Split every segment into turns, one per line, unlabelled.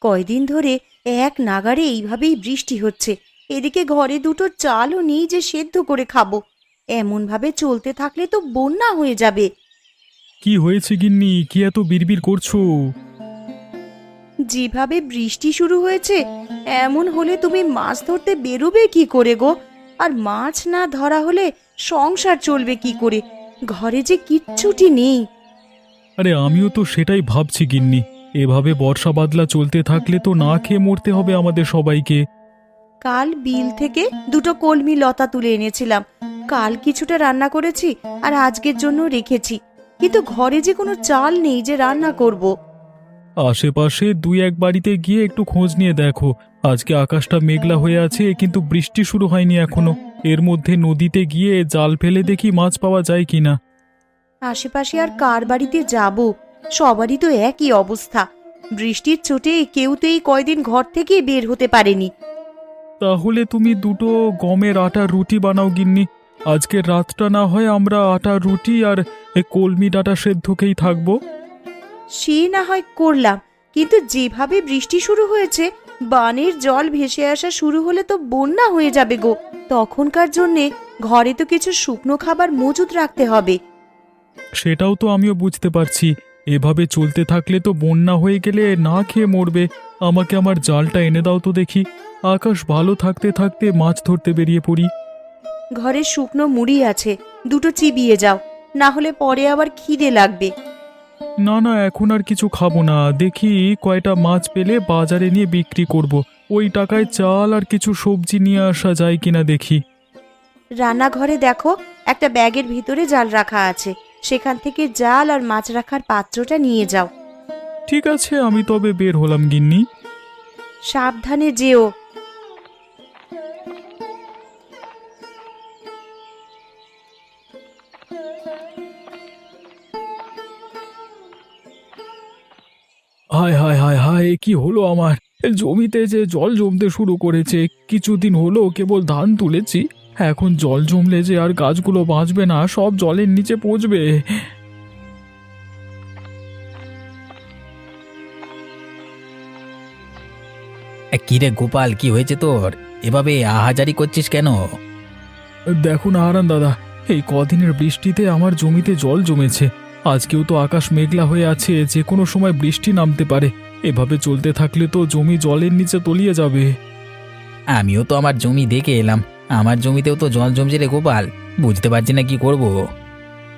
কয়দিন ধরে এক নাগাড়ে এইভাবেই বৃষ্টি হচ্ছে। এদিকে ঘরে দুটো চালও নেই যে সেদ্ধ করে খাবো। এমনভাবে চলতে থাকলে তো বন্যা হয়ে যাবে।
কি হয়েছে গিন্নি, কি এত বিড়বিড় করছো?
যেভাবে বৃষ্টি শুরু হয়েছে, এমন হলে তুমি মাছ ধরতে বেরোবে কি করে গো? আর মাছ না ধরা হলে সংসার চলবে কি করে? ঘরে যে কিচ্ছুটি নেই।
আরে আমিও তো সেটাই ভাবছি গিন্নি, এভাবে বর্ষা বাদলা চলতে থাকলে তো না খেয়ে মরতে হবে আমাদের সবাইকে।
কাল বিল থেকে দুটো কলমি লতা তুলে এনেছিলাম। কাল কিছুটা রান্না করেছি আর আজকের জন্য রেখেছি, কিন্তু ঘরে যে কোনো চাল নেই যে রান্না করব।
আশেপাশে দুই এক বাড়িতে গিয়ে একটু খোঁজ নিয়ে দেখো। আজকে আকাশটা মেঘলা হয়ে আছে, কিন্তু বৃষ্টি শুরু হয়নি এখনো। এর মধ্যে নদীতে গিয়ে জাল ফেলে দেখি মাছ পাওয়া যায় কিনা।
আশেপাশে আর কার বাড়িতে যাব? সবারই তো একই অবস্থা। বৃষ্টির চোটে কেউ তো এই কয়দিন ঘর থেকে বের হতে পারেনি।
তাহলে তুমি দুটো গমের আটার রুটি বানাও গিন্নি। আজকের রাতটা না হয় আমরা আটার রুটি আর কলমি ডাঁটা সেদ্ধ খেয়েই থাকবো।
সে না হয় করলাম, কিন্তু যেভাবে বৃষ্টি শুরু হয়েছে, বানের জল ভেসে আসা শুরু হলে তো বন্যা হয়ে যাবে গো। তখনকার জন্যে ঘরে তো কিছু শুকনো খাবার মজুদ রাখতে হবে।
সেটাও তো আমিও বুঝতে পারছি। এভাবে চলতে থাকলে তো বন্যা হয়ে গেলে না খেয়ে মরবে। আমাকে আমার জালটা এনে দাও তো দেখি। আকাশ ভালো থাকতে থাকতে মাছ ধরতে বেরিয়ে পড়ি।
ঘরে শুকনো মুড়ি আছে, দুটো চিবিয়ে যাও, না হলে পরে আবার খিদে লাগবে।
না না, এখন আর কিছু খাবো না। দেখি কয়টা মাছ পেলে বাজারে নিয়ে বিক্রি করব। ওই টাকায় চাল আর কিছু সবজি নিয়ে আসা যায় কিনা দেখি।
রান্নাঘরে দেখো, একটা ব্যাগের ভিতরে জাল রাখা আছে, সেখান থেকে জাল আর মাছ রাখার পাত্রটা নিয়ে যাও।
ঠিক আছে, আমি তবে বের হলাম গিন্নি।
সাবধানে যেও।
হায় হায় হায় হায়, কি হলো আমার? জমিতে যে জল জমতে শুরু করেছে। কিছুদিন হলো কেবল ধান তুলেছি, এখন জল জমলে যে আর গাছগুলো বাঁচবে না, সব জলের নিচে পচবে।
কিরে গোপাল, কি হয়েছে তোর? এভাবে আহাজারি করছিস কেন?
দেখুন হারান দাদা, এই কদিনের বৃষ্টিতে আমার জমিতে জল জমেছে। আজকেও তো আকাশ মেঘলা হয়ে আছে, যে কোনো সময় বৃষ্টি নামতে পারে। এভাবে চলতে থাকলে তো জমি জলের নিচে তলিয়ে যাবে।
আমিও তো আমার জমি দেখে এলাম, আমার জমিতেও তো জল জমছে রে গোপাল। বুঝতে পারছি না কি করব।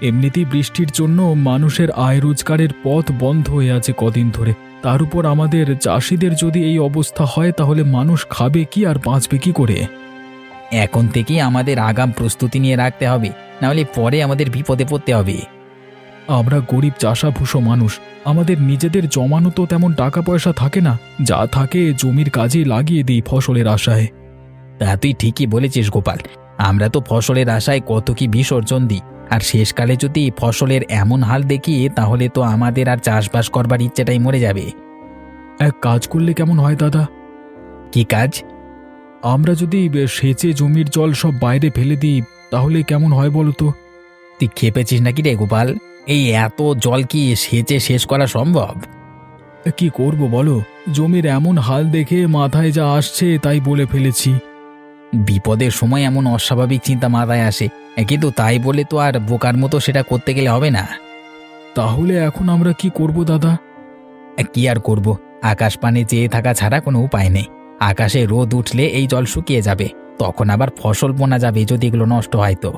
এমনিতেই বৃষ্টির জন্য মানুষের আয় রোজগারের পথ বন্ধ হয়ে আছে কদিন ধরে। তার উপর আমাদের চাষিদের যদি এই অবস্থা হয়, তাহলে মানুষ খাবে কি আর বাঁচবে কি করে?
এখন থেকেই আমাদের আগাম প্রস্তুতি নিয়ে রাখতে হবে, নাহলে পরে আমাদের বিপদে পড়তে হবে।
আমরা গরিব চাষাভুষো মানুষ, আমাদের নিজেদের জমানো তো তেমন টাকা পয়সা থাকে না। যা থাকে জমির কাজে লাগিয়ে দিই ফসলের আশায়।
তা তুই ঠিকই বলেছিস গোপাল, আমরা তো ফসলের আশায় কত কি বিসর্জন দিই। আর শেষকালে যদি ফসলের এমন হাল দেখি, তাহলে তো আমাদের আর চাষবাস করবার ইচ্ছেটাই মরে যাবে।
এক কাজ করলে কেমন হয় দাদা?
কি কাজ?
আমরা যদি সেচে জমির জল সব বাইরে ফেলে দিই, তাহলে কেমন হয় বলো তো?
তুই খেপেছিস নাকি রে গোপাল? এই এত জল কি সেচে শেষ করা সম্ভব?
কি করব বলো, জমির এমন হাল দেখে মাথায় যা আসছে তাই বলে ফেলেছি।
বিপদের সময় এমন অস্বাভাবিক চিন্তা মাথায় আসে, কিন্তু তাই বলে তো আর বোকার মতো সেটা করতে গেলে হবে না।
তাহলে এখন আমরা কি করব দাদা?
কি আর করব, আকাশ পানে চেয়ে থাকা ছাড়া কোনো উপায় নেই। আকাশে রোদ উঠলে এই জল শুকিয়ে যাবে, তখন আবার ফসল বোনা যাবে যদি এগুলো নষ্ট হয় তো।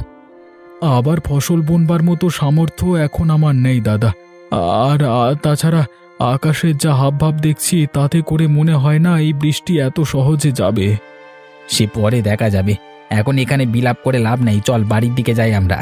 আবার ফসল বুনবার মতো সামর্থ্য এখন আমার নেই দাদা। আর তাছাড়া আকাশের যা হাবভাব দেখছি, তাতে করে মনে হয় না এই বৃষ্টি এত সহজে যাবে।
সে পরে দেখা যাবে, এখন এখানে বিলাপ করে লাভ নেই। চল বাড়ির দিকে যাই আমরা।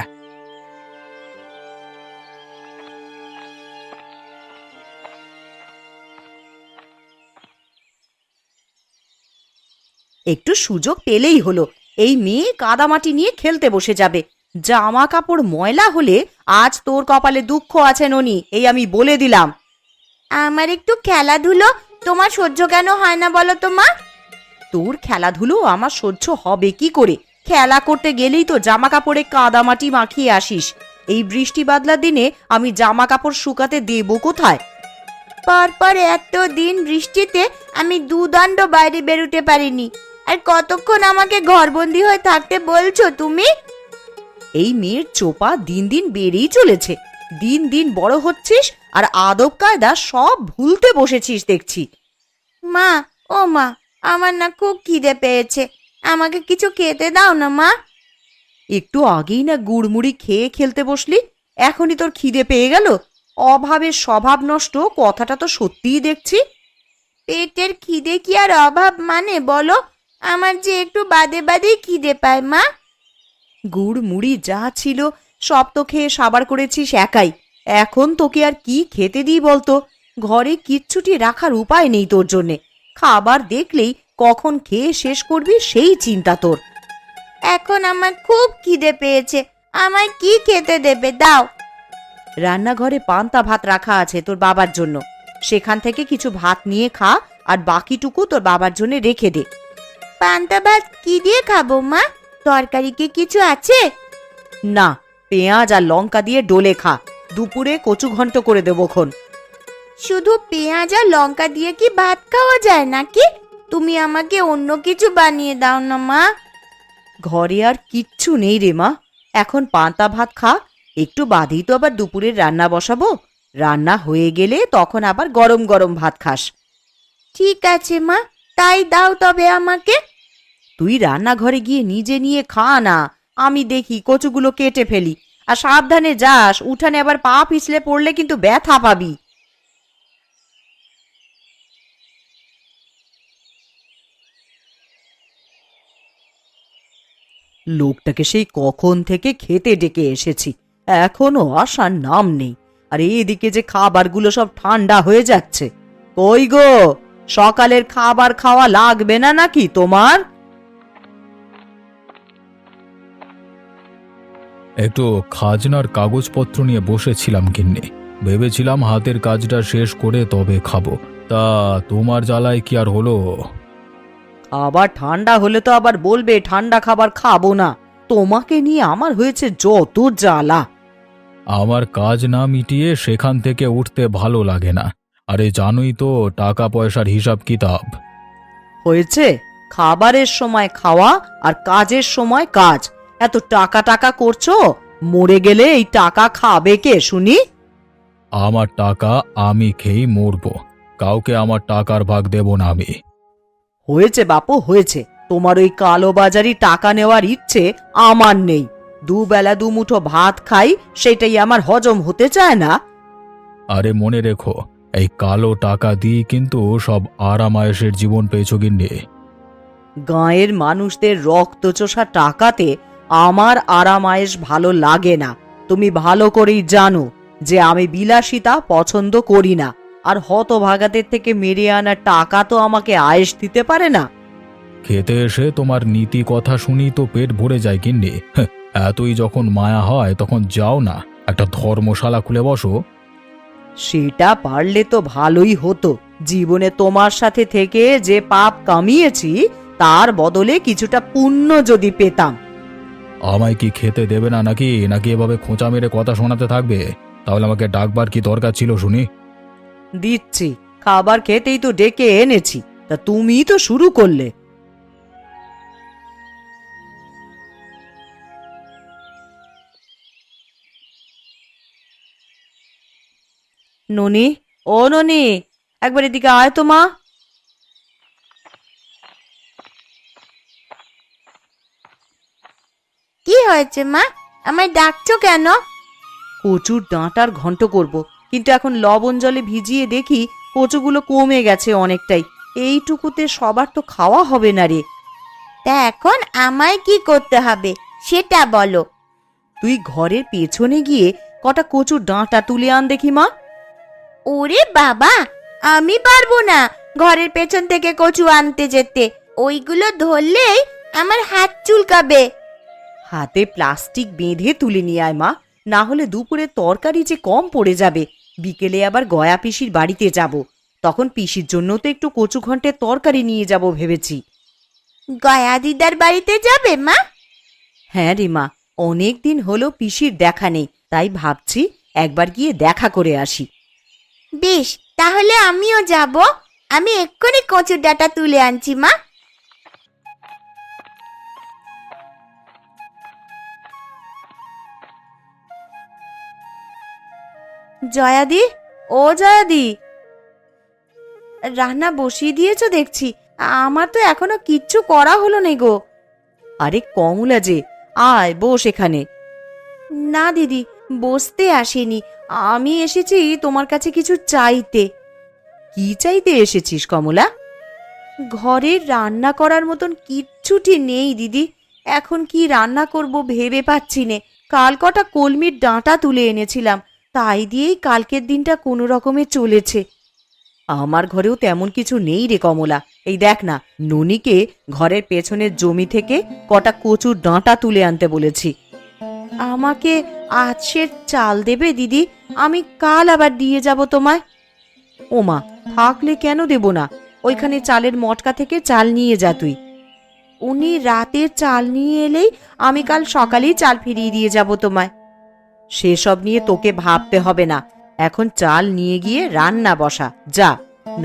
একটু সুযোগ পেলেই হলো, এই মেয়ে কাদামাটি নিয়ে খেলতে বসে যাবে। জামা কাপড় ময়লা হলে আজ তোর কপালে দুঃখ আছে ননি, এই আমি বলে দিলাম। আমার একটু খেলাধুলো তোমার সহ্য কেন হয় না বলো তো মা? তোর খেলাধুলো আমার সহ্য হবে কি করে? খেলা করতে গেলেই তো জামা কাপড়ে কাদামাটি মাখিয়ে আসিস। এই বৃষ্টি বাদলার দিনে আমি জামা কাপড় শুকাতে দেবো কোথায়?
পর পর এত দিন বৃষ্টিতে আমি দুদণ্ড বাইরে বেরোতে পারিনি, আর কতক্ষণ আমাকে ঘরবন্দি হয়ে থাকতে বলছো তুমি?
এই মেয়ের চোপা দিন দিন বেড়েই চলেছে। দিন দিন বড় হচ্ছিস আর আদব কায়দা সব ভুলতে বসেছিস দেখছি।
মা, ও মা, আমার না খুব খিদে পেয়েছে, আমাকে কিছু খেতে দাও না মা।
একটু আগেই না গুড়মুড়ি খেয়ে খেলতে বসলি, এখনই তোর খিদে পেয়ে গেল? অভাবের স্বভাব নষ্ট, কথাটা তো সত্যিই দেখছি।
পেটের খিদে কি আর অভাব মানে বলো? আমার যে একটু বাদে বাদেই খিদে পায় মা।
গুড় মুড়ি যা ছিল সব তো খেয়ে সাবার করেছিস একাই। এখন তোকে আর কি খেতে দিই বলতো? ঘরে কিচ্ছুটি রাখার উপায় নেই তোর জন্যে। খাবার দেখলেই কখন খেয়ে শেষ করবি সেই চিন্তা তোর।
এখন আমার খুব খিদে পেয়েছে, আমায় কি খেতে দেবে দাও।
রান্নাঘরে পান্তা ভাত রাখা আছে তোর বাবার জন্য, সেখান থেকে কিছু ভাত নিয়ে খা, আর বাকিটুকু তোর বাবার জন্য রেখে দে।
পান্তা ভাত কি দিয়ে খাবো মা? তরকারি কি কিছু আছে?
না, পেঁয়াজ আর লঙ্কা দিয়ে ডোলে খা। দুপুরে কচু ঘন্ট করে দেবো খন।
শুধু পেঁয়াজ আর লঙ্কা দিয়ে কি ভাত খাওয়া যায় নাকি? তুমি আমাকে অন্য কিছু বানিয়ে দাও না মা।
ঘরে আর কিচ্ছু নেই রে মা, এখন পান্তা ভাত খা। একটু বাদেই তো আবার দুপুরের রান্না বসাবো। রান্না হয়ে গেলে তখন আবার গরম গরম ভাত খাস।
ঠিক আছে মা, তাই দাও তবে আমাকে।
তুই রান্নাঘরে গিয়ে নিজে নিয়ে খা না, আমি দেখি কচুগুলো কেটে ফেলি। আর সাবধানে যাস, উঠানে আবার পা পিছলে পড়লে কিন্তু ব্যথা পাবি। লোকটাকে সেই কখন থেকে খেতে ডেকে এসেছি, এখনো আসার নাম নেই। আর এদিকে যে খাবারগুলো সব ঠান্ডা হয়ে যাচ্ছে। কই গো, সকালের খাবার খাওয়া লাগবে না নাকি তোমার?
একটু খাজনার কাগজপত্র নিয়ে বসেছিলাম গিন্নি, ভেবেছিলাম হাতের কাজটা শেষ করে তবে খাবো। তা তোমার জ্বালায় কি আর হলো?
আবার ঠান্ডা হলে তো আবার বলবে ঠান্ডা খাবার খাবো না। তোমাকে নিয়ে আমার হয়েছে যত জ্বালা।
আমার কাজ না মিটিয়ে সেখান থেকে উঠতে ভালো লাগে না। আরে জানোই তো টাকা পয়সার হিসাব কিতাব।
হয়েছে, খাবারের সময় খাওয়া আর কাজের সময় কাজ। এত টাকা টাকা করছো, মরে গেলে এই টাকা খাবে কে শুনি?
আমার টাকা আমি খেয়েই মরবো, কাউকে আমার টাকার ভাগ দেব না আমি।
হয়েছে বাপু, হয়েছে। তোমার ওই কালোবাজারি টাকা নেওয়ার ইচ্ছে আমার নেই। দুবেলা দুমুঠো ভাত খাই, সেটাই আমার হজম হতে চায় না।
আরে মনে রেখো, এই কালো টাকা দিয়ে কিন্তু সব আরামায়েশের জীবন পেয়েছো গিন্নি।
গাঁয়ের মানুষদের রক্তচোষা টাকাতে আমার আরামায়েশ ভালো লাগে না। তুমি ভালো করেই জানো যে আমি বিলাসিতা পছন্দ করি না। আর হতভাগাদের থেকে মেরে আনা টাকা তো আমাকে আয়েশ দিতে পারে না।
খেতে এসে তোমার নীতি কথা শুনি তো পেট ভরে যায় গিন্নি। এতই যখন মায়া হয় তখন যাও না, একটা ধর্মশালা খুলে বসো।
সেটা পারলে তো ভালোই হতো। জীবনে তোমার সাথে থেকে যে পাপ কামিয়েছি তার বদলে কিছুটা পুণ্য যদি পেতাম।
আমায় কি খেতে দেবে না নাকি নাকি এভাবে খোঁচা মেরে কথা শোনাতে থাকবে? তাহলে আমাকে ডাকবার কি দরকার ছিল শুনি?
দিচ্ছি, খাবার খেতেই তো ডেকে এনেছি, তা তুমি তো শুরু করলে। ননি, ও ননি, একবার এদিকে আয় তো মা।
কি হয়েছে মা, আমায় ডাকছো কেন?
কচুর ডাঁটার ঘন্ট করব, কিন্তু এখন লবণ জলে ভিজিয়ে দেখি কচুগুলো কমে গেছে অনেকটাই। এইটুকুতে সবার তো খাওয়া হবে না রে।
তা এখন আমায় কি করতে হবে সেটা বলো।
তুই ঘরের পেছনে গিয়ে কটা কচুর ডাঁটা তুলে আন দেখি মা।
ওরে বাবা, আমি পারবো না ঘরের পেছন থেকে কচু আনতে যেতে। ওইগুলো ধরলেই আমার হাত চুলকাবে।
হাতে প্লাস্টিক বেঁধে তুলে নিয়ে আয় মা, না হলে দুপুরে তরকারি যে কম পড়ে যাবে। বিকেলে আবার গয়া পিসির বাড়িতে যাব, তখন পিসির জন্য তো একটু কচু ঘন্টের তরকারি নিয়ে যাব ভেবেছি।
গয়া দিদার বাড়িতে যাবে মা?
হ্যাঁ রে মা, অনেক দিন হলো পিসির দেখা নেই, তাই ভাবছি একবার গিয়ে দেখা করে আসি।
বেশ, তাহলে আমিও যাব। আমি এক্ষুনি কচুর ডাঁটা তুলে আনছি মা।
জয়াদি, ও জয়াদি, রান্না বসিয়ে দিয়েছো দেখছি। আমার তো এখনো কিচ্ছু করা হলো না গো। আরে কমলা যে, আয় বস এখানে। না দিদি, বসতে আসিনি, আমি এসেছি তোমার কাছে কিছু চাইতে। কি চাইতে এসেছিস কমলা? ঘরে রান্না করার মতন কিচ্ছুটি নেই দিদি। এখন কি রান্না করব ভেবে পাচ্ছি নে। কাল কটা কলমির ডাঁটা তুলে এনেছিলাম, তাই দিয়েই কালকের দিনটা কোনো রকমে চলেছে। আমার ঘরেও তেমন কিছু নেই রে কমলা। এই দেখ না, ননিকে ঘরের পেছনের জমি থেকে কটা কচুর ডাঁটা তুলে আনতে বলেছি। আমাকে আজ সের চাল দেবে দিদি? আমি কাল আবার দিয়ে যাব তোমায়। ওমা, থাকলে কেন দেব না? ওইখানে চালের মটকা থেকে চাল নিয়ে যা তুই। উনি রাতের চাল নিয়ে এলেই আমি কাল সকালেই চাল ফিরিয়ে দিয়ে যাব তোমায়। সেসব নিয়ে তোকে ভাবতে হবে না, এখন চাল নিয়ে গিয়ে রান্না বসা যা,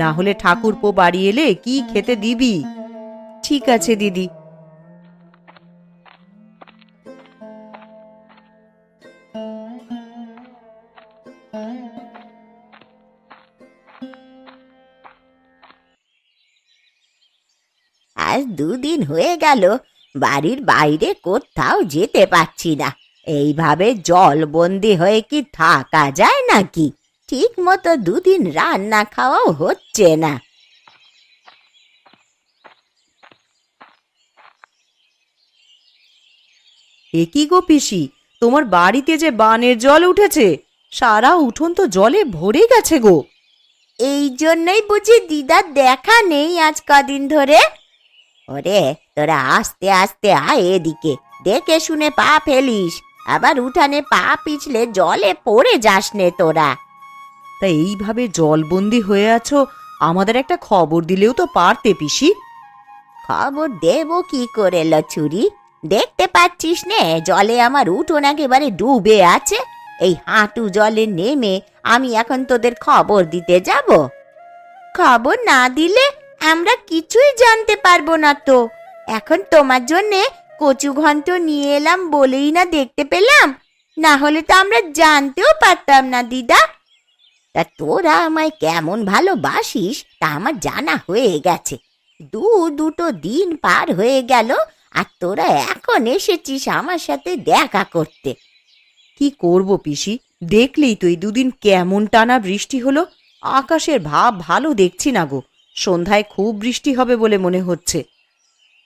না হলে ঠাকুরপো বাড়ি এলে কি খেতে দিবি? ঠিক আছে দিদি।
আজ 2 দিন হয়ে গেল বাড়ির বাইরে কোথাও যেতে পারছি না। এইভাবে জলবন্দি হয়ে কি থাকা যায় নাকি? ঠিক মতো 2 দিন রান্না খাওয়াও হচ্ছে না।
এ কি গো পিসি, তোমার বাড়িতে যে বানের জল উঠেছে, সারা উঠোন তো জলে ভরে গেছে গো।
এই জন্যই বুঝি দিদার দেখা নেই আজ কদিন ধরে। ওরে, তোরা আস্তে আস্তে আয় এদিকে, দেখে শুনে পা ফেলিস, আবার উঠানে পা পিছলে জলে পড়ে যাস নে তোরা।
তা এইভাবে জলবন্দি হয়ে আছো, আমাদের একটা খবর দিলেও তো পারতে পিসি।
খবর দেব কি করে লছুরি? দেখতে পাচ্ছিস নে জলে আমার উঠোন একেবারে ডুবে আছে। এই হাঁটু জলে নেমে আমি এখন তোদের খবর দিতে যাব? খবর না দিলে আমরা কিছুই জানতে পারবো না তো। এখন তোমার জন্যে কচু ঘন্ট নিয়ে এলাম বলেই না দেখতে পেলাম, না হলে তো আমরা জানতেও পারতাম না দিদা। তা তোরা আমায় কেমন ভালোবাসিস তা আমার জানা হয়ে গেছে। দুটো দিন পার হয়ে গেল আর তোরা এখন এসেছিস আমার সাথে দেখা করতে।
কি করব পিসি, দেখলেই তো এই 2 দিন কেমন টানা বৃষ্টি হলো। আকাশের ভাব ভালো দেখছি না গো, সন্ধ্যায় খুব বৃষ্টি হবে বলে মনে হচ্ছে।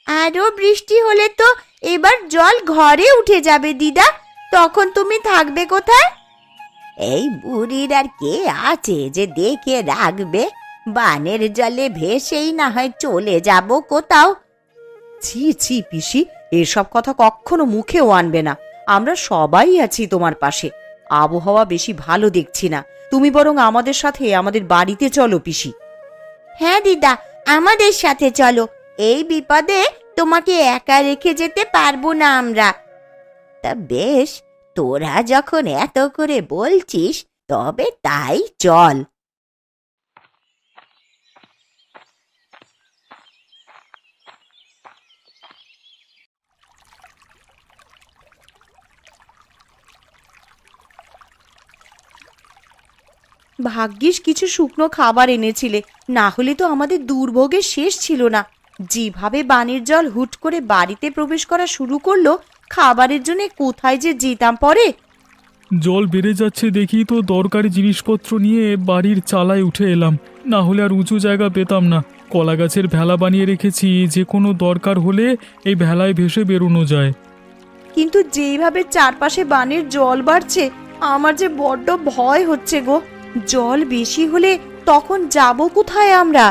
আরো বৃষ্টি হলে তো এবার জল ঘরে উঠে যাবে দিদা, তখন তুমি থাকবে কোথায়? এই বুড়ির আর কে আছে যে দেখে রাখবে? বানের জলে ভেসেই না হয় চলে যাব কোথাও।
ছি ছি পিসি, এসব কথা কখনো মুখেও আনবে না। আমরা সবাই আছি তোমার পাশে। আবহাওয়া বেশি ভালো দেখছি না, তুমি বরং আমাদের সাথে আমাদের বাড়িতে চলো পিসি।
হ্যাঁ দিদা, আমাদের সাথে চলো। এই বিপদে তোমাকে একা রেখে যেতে পারবো না আমরা। তা বেশ, তোরা যখন এত করে বলছিস তবে তাই চল।
ভাগ্যিস কিছু শুকনো খাবার এনেছিলে, না হলে তো আমাদের দুর্ভোগের শেষ ছিল না। যেভাবে বানের জল হুট করে বাড়িতে প্রবেশ করা শুরু করলো, খাবারের জন্য কোথায় যে যেতাম পরে।
জল বেড়ে যাচ্ছে দেখি তো দরকারি জিনিসপত্র নিয়ে বাড়ির চালায় উঠে এলাম, না হলে আর উঁচু জায়গা পেতাম না। কলা গাছের ভেলা বানিয়ে রেখেছি, যে কোনো দরকার হলে এই ভেলায় ভেসে বেরোনো যায়।
কিন্তু যেইভাবে চারপাশে বানের জল বাড়ছে, আমার যে বড্ড ভয় হচ্ছে গো। জল বেশি হলে তখন যাব কোথায় আমরা?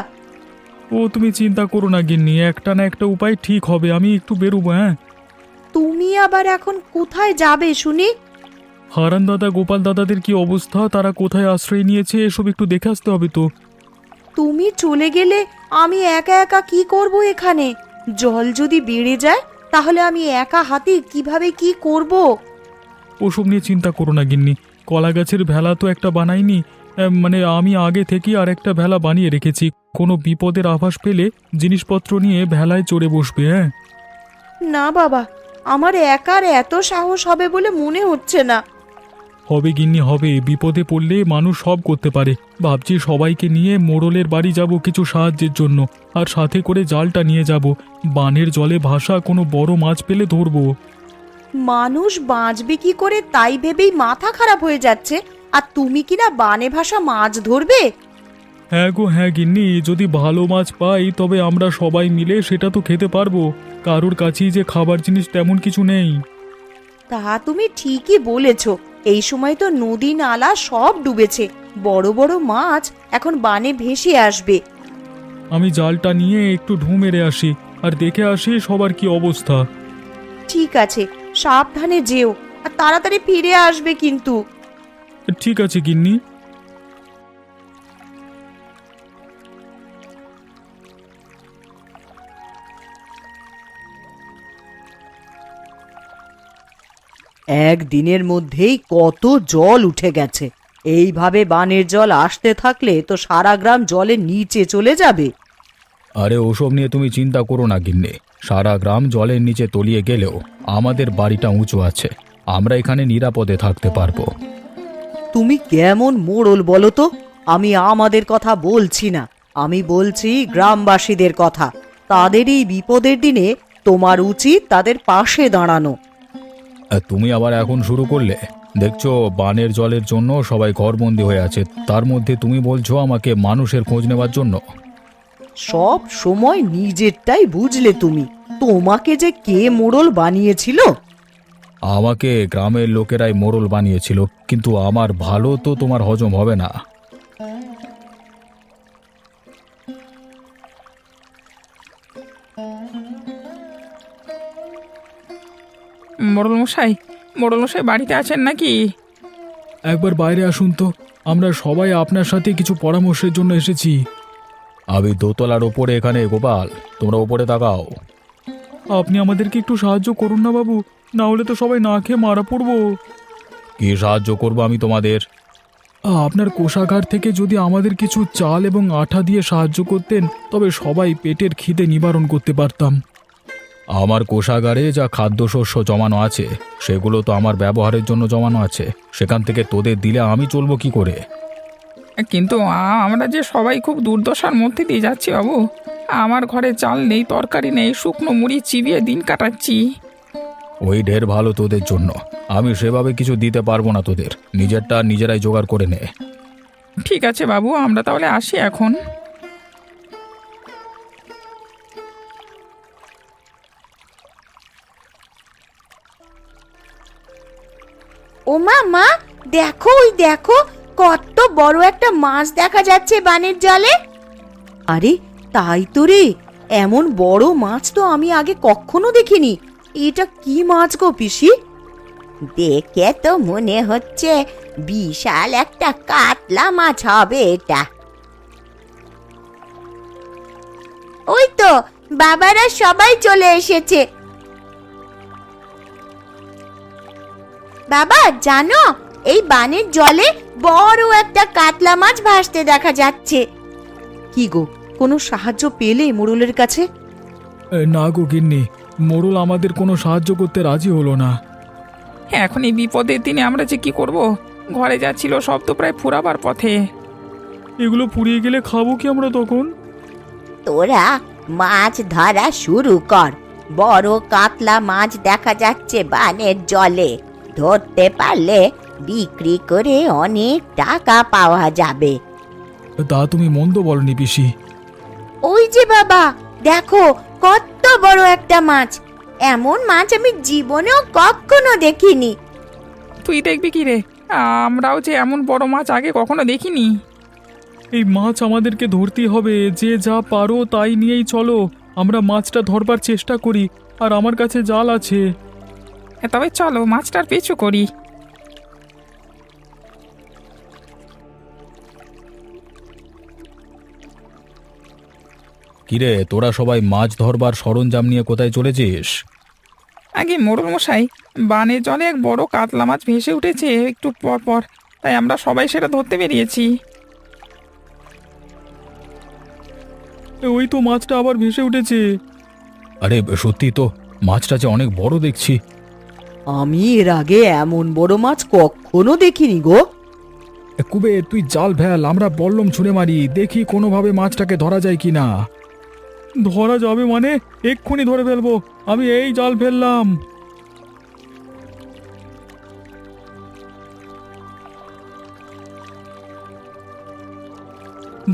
ও তুমি চিন্তা করো না গিন্নি, একটা না একটা উপায় ঠিক হবে। আমি একটু বেরোবো। হ্যাঁ,
তুমি আবার এখন কোথায় যাবে শুনি?
হারান দাদা গোপাল দাদাদের কি অবস্থা, তারা কোথায় আশ্রয় নিয়েছে এসব একটু দেখে আসতে হবে তো।
তুমি চলে গেলে আমি একা একা কি করব এখানে? জল যদি বেড়ে যায় তাহলে আমি একা হাতে কিভাবে কি করব?
ওসব নিয়ে চিন্তা করো না গিন্নি, কলা গাছের ভেলা তো একটা বানাইনি, মানে আমি আগে থেকেই আর একটা ভেলা বানিয়ে রেখেছি। কোনো বিপদের আভাস পেলে জিনিসপত্র নিয়ে ভেলায় চড়ে বসবে। হ্যাঁ,
না বাবা, আমার একার এত সাহস হবে বলে মনে হচ্ছে না।
হবে গিন্নি হবে, বিপদে পড়লে মানুষ সব করতে পারে। ভাবছি সবাইকে নিয়ে মোড়লের বাড়ি যাব কিছু সাহায্যের জন্য, আর সাথে করে জালটা নিয়ে যাব। বানের জলে ভাসা কোনো বড় মাছ পেলে ধরবো।
মানুষ বাঁচবে কি করে তাই ভেবেই মাথা খারাপ হয়ে যাচ্ছে, আর তুমি কিনা বানে ভাসা মাছ ধরবে?
হ্যাঁ গো হ্যাঁ গিন্নি, যদি ভালো মাছ পাই তবে আমরা সবাই মিলে সেটা তো খেতে পারবো। কারোর কাছেই যে খাবার জিনিস তেমন কিছু নেই।
তা তুমি ঠিকই বলেছ, এই সময় তো নদী নালা সব ডুবেছে, বড় বড় মাছ এখন বানে ভেসে আসবে।
আমি জালটা নিয়ে একটু ঢু মেরে আসি, আর দেখে আসি সবার কি অবস্থা।
ঠিক আছে, সাবধানে যেও, আর তাড়াতাড়ি ফিরে আসবে কিন্তু।
ঠিক আছে গিন্নি।
একদিনের মধ্যেই কত জল উঠে গেছে। এইভাবে বানের জল আসতে থাকলে তো সারা গ্রাম জলের নিচে চলে যাবে।
আরে ওসব নিয়ে তুমি চিন্তা করো না গিন্নি, সারা গ্রাম জলের নিচে তলিয়ে গেলেও আমাদের বাড়িটা উঁচু আছে, আমরা এখানে নিরাপদে থাকতে পারবো।
তুমি কেমন মোড়ল বলো তো? আমি আমাদের কথা বলছি না, আমি বলছি গ্রামবাসীদের কথা। তাদের এই বিপদের দিনে তোমার উচিত তাদের পাশে দাঁড়ানো।
আর তুমি আবার এখন শুরু করলে? দেখছো বানের জলের জন্য সবাই ঘরবন্দি হয়ে আছে, তার মধ্যে তুমি বলছো আমাকে মানুষের খোঁজ নেওয়ার জন্য।
সব সময় নিজেরটাই বুঝলে তুমি। তোমাকে যে কে মোড়ল বানিয়েছিল?
আমাকে গ্রামের লোকেরাই মোড়ল বানিয়েছিল, কিন্তু আমার ভালো তো তোমার হজম হবে না।
মোড়লমশাই বাড়িতে আছেন নাকি?
একবার বাইরে আসুন তো, আমরা সবাই আপনার সাথে কিছু পরামর্শের জন্য এসেছি।
আমি দোতলার ওপরে এখানে, গোপাল তোমরা ওপরে তাকাও।
আপনি আমাদেরকে একটু সাহায্য করুন না বাবু, না হলে তো সবাই না খেয়ে মারা পড়বো।
কি সাহায্য করবো আমি তোমাদের?
আপনার কোষাগার থেকে যদি আমাদের কিছু চাল এবং আঠা দিয়ে সাহায্য করতেন, তবে সবাই পেটের খিদে নিবারণ করতে পারতাম।
আমার কোষাগারে যা খাদ্যশস্য জমানো আছে সেগুলো তো আমার ব্যবহারের জন্য জমানো আছে, সেখান থেকে তোদের দিলে আমি চলবো কি করে?
কিন্তু আমরা যে সবাই খুব দুর্দশার মধ্যে দিয়ে যাচ্ছি বাবু। আমার ঘরে চাল নেই, তরকারি নেই, শুকনো মুড়ি চিবিয়ে দিন কাটাচ্ছি।
ওই ঢের ভালো তোদের জন্য, আমি সেভাবে কিছু দিতে পারবো না তোদের, নিজেরটা নিজেরাই জোগাড় করে নে।
ঠিক আছে বাবু, আমরা তাহলে আসি এখন।
ও মা, দেখো ওই দেখো, কত বড় একটা মাছ দেখা যাচ্ছে বানের জলে। আরে তাই তো রে, এমন বড় মাছ তো আমি আগে কখনো দেখিনি। এটা কি মাছ গো পিসি?
দেখে তো মনে হচ্ছে বিশাল একটা কাতলা মাছ হবে এটা।
ওই তো বাবারা সবাই চলে এসেছে। বাবা জানো, এই বানের জলে বড় একটা কাতলা মাছ ভাসতে দেখা যাচ্ছে। কি গো, কোনো সাহায্য পেলে মোড়লের কাছে?
না গো গিন্নি, মোড়ল আমাদের কোনো সাহায্য করতে রাজি হলো না।
এখন এই বিপদের দিনে আমরা যে কি করব? ঘরে যা ছিল সব তো প্রায় ফুরাবার পথে।
এগুলো পুড়িয়ে গেলে খাবো কি আমরা তখন?
তোরা মাছ ধরা শুরু কর, বড় কাতলা মাছ দেখা যাচ্ছে বানের জলে। ধরতে পারলে বিক্রি করে অনেক টাকা পাওয়া যাবে।
তা তুমি মন্দ বলনি পিসি।
ওই যে বাবা দেখো, কত বড় একটা মাছ। এমন মাছ আমি জীবনেও কখনো দেখিনি।
তুই দেখবি কি রে? আমরাও যে এমন বড় মাছ আগে কখনো দেখিনি।
এই মাছ আমাদেরকে ধরতেই হবে, যে যা পারো তাই নিয়েই চলো। আমরা মাছটা ধরবার চেষ্টা করি, আর আমার কাছে জাল আছে।
তবে চলো মাছটার পিছু করি।
কিরে, তোরা সবাই মাছ ধরবার সরঞ্জাম নিয়ে কোথায় চলেছিস?
আগে মোড়ল মশাই, বানের জলে এক বড় কাতলা মাছ ভেসে উঠেছে একটু পর পর। তাই আমরা সবাই সেটা ধরতে বেরিয়েছি।
ওই তো মাছটা আবার ভেসে উঠেছে। আরে সত্যি তো, মাছটা যে অনেক বড় দেখছি।
আমি এর আগে এমন বড় মাছ কখনো দেখিনি গো।
কুবে তুই জাল ফেল, আমরা বল্লম ছুঁড়ে মারি, দেখি কোনোভাবে মাছটাকে ধরা যায় কিনা। ধরা যাবে মানে? এক্ষুনি ধরে ফেলবো, আমি এই জাল ফেললাম।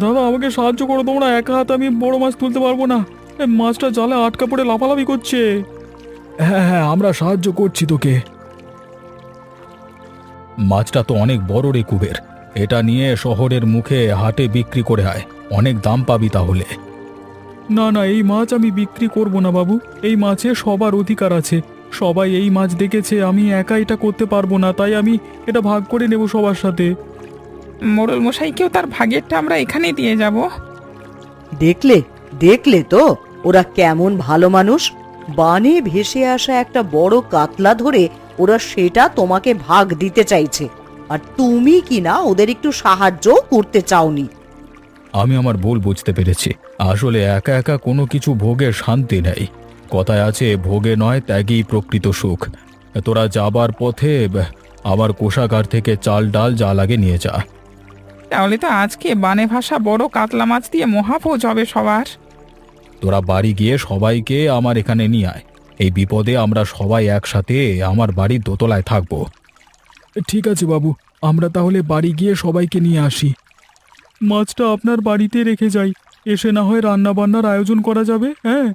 দাদা আমাকে সাহায্য করো তোমরা, একা হাতে আমি বড় মাছ তুলতে পারবো না। মাছটা জালে আটকা পড়ে লাফালাফি করছে। হ্যাঁ হ্যাঁ, আমরা সাহায্য করছি তোকে। মাছটা তো অনেক বড় রে কুবের, এটা নিয়ে শহরের মুখে হাটে বিক্রি করে আয়, অনেক দাম পাবি তাহলে। না না, এই মাছ আমি বিক্রি করব না বাবু, এই মাছে সবার অধিকার আছে। সবাই এই মাছ দেখেছে, আমি একা এটা করতে পারবো না, তাই আমি এটা ভাগ করে নেব সবার সাথে।
মোড়ল মশাইকেও তার ভাগেরটা আমরা এখানেই দিয়ে যাব।
দেখলে দেখলে তো ওরা কেমন ভালো মানুষ। বানে ভেসে আসা একটা বড় কাতলা ধরে ওরা সেটা তোমাকে ভাগ দিতে চাইছে, আর তুমি কিনা ওদের একটু সাহায্য করতে চাওনি।
আমি আমার ভুল বুঝতে পেরেছি, আসলে একা একা কোনো কিছু ভোগের শান্তি নেই। কথায় আছে, ভোগে নয় ত্যাগই প্রকৃত সুখ। তোরা যাবার পথে আমার কোষাগার থেকে চাল ডাল যা লাগে নিয়ে যা।
তাহলে তো আজকে বানে ভাষা বড় কাতলা মাছ দিয়ে মহাভোজ হবে সবার।
তোরা বাড়ি গিয়ে সবাইকে আমার এখানে নিয়ে আয়, এই বিপদে আমরা সবাই একসাথে আমার বাড়ির দোতলায় থাকবো। ঠিক আছে বাবু, আমরা তাহলে বাড়ি গিয়ে সবাইকে নিয়ে আসি। মাছটা আপনার বাড়িতে রেখে যাই, এসে না হয় রান্না বান্নার আয়োজন করা যাবে। হ্যাঁ।